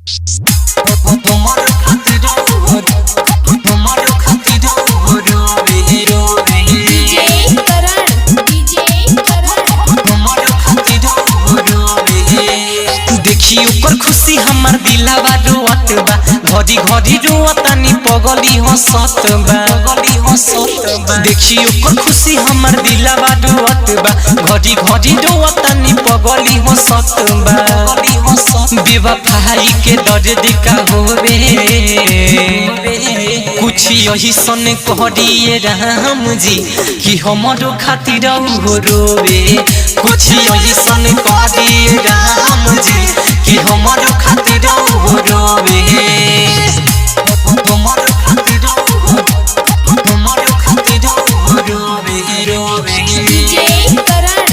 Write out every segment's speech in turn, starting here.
तुम्हारे खातिर तुम्हारे खातिर रोवे रोवे डीजे करण तुम्हारे खातिर रोवे। देखी ओकर खुशी हमार दिलवा रोवत बा, घड़ी घड़ी रोवतानी पगली हंसत बा। देखी ओकर खुशी हमार दिलवा रोवत बा, घड़ी घड़ी रोवतानी पगली हंसत बा। बेवफाई के दर्द का होवे, कुछ यही सन कहरिए राम जी कि हमारो खातिर हो रोवे। कुछ यही सन कहरिए राम जी कि हमारो खातिर हो रोवे। तुम्हारे खातिर तुम्हारे खातिर रोवे रोवे डीजे करण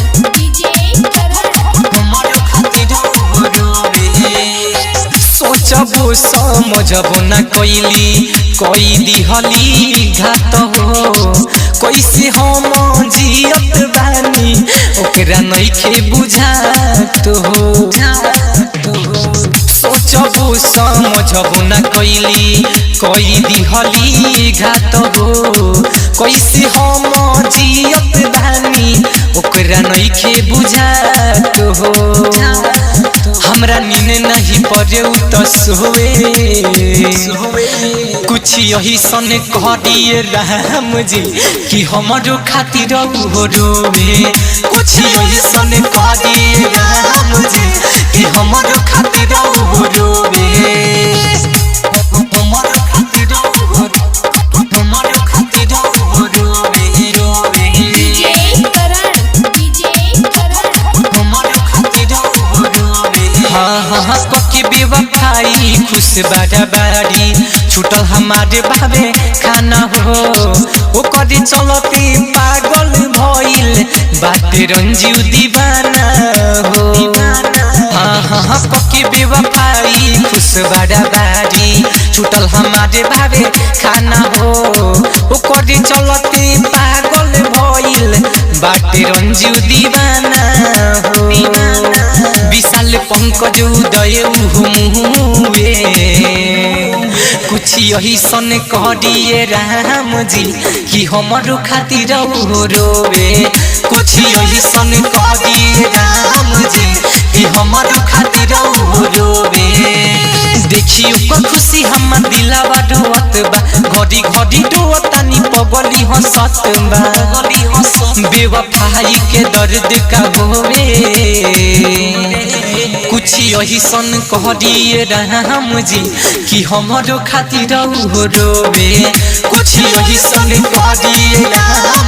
तुम्हारे खातिर रोवे। सोचबो समझबो न कैली कोई दिहली घात हो, कैसे हम जियत बानी ओकरा नइखे बुझात हो। सोचबो समझबो न कैली कोई दिहली घात हो, कैसे हम जियत बानी ओकरा नइखे बुझात हो। हमरा नींद नहीं पड़े त सोवे, कुछ यही सन कहरिए राम जी कि हमारो खातिर हो रोवे। कुछ यही सन कहरिए राम जी कि हमारो खातिर हो रोवे। तुम्हारे खातिर तुम्हारे खातिर रोवे रोवे डीजे करण तुम्हारे खातिर रोवे। हाँ कके बेवफाई खुश बाड़ा बाड़ी छूटल हमारे बाबे खाना हो, ओकर चलते पागल भइल बाटे रंजीव दीवाना हो। हाँ कके बेवफाई खुश बाड़ा बाड़ी छूटल हमारे बाबे खाना हो, ओकर चलते पागल भइल बाटे रंजीव दीवाना हो। विशाल पंकज उदय मुए, कुछ यही सन कहरिए राम जी कि हमारो खातिर हो रोवे। कुछ यही सन कहरिए राम जी कि हमारो खातिर हो रोवे। देखी ओकर खुशी हमार दिलवा रोवत बा, घड़ी घड़ी रोवतानी पगली हंसत बा। बेवफाई के दर्द का होवे, कुछ यही सन कहरिए राम जी कि हमारो खातिर हो रोवे। कुछ यही सन कहरिए राम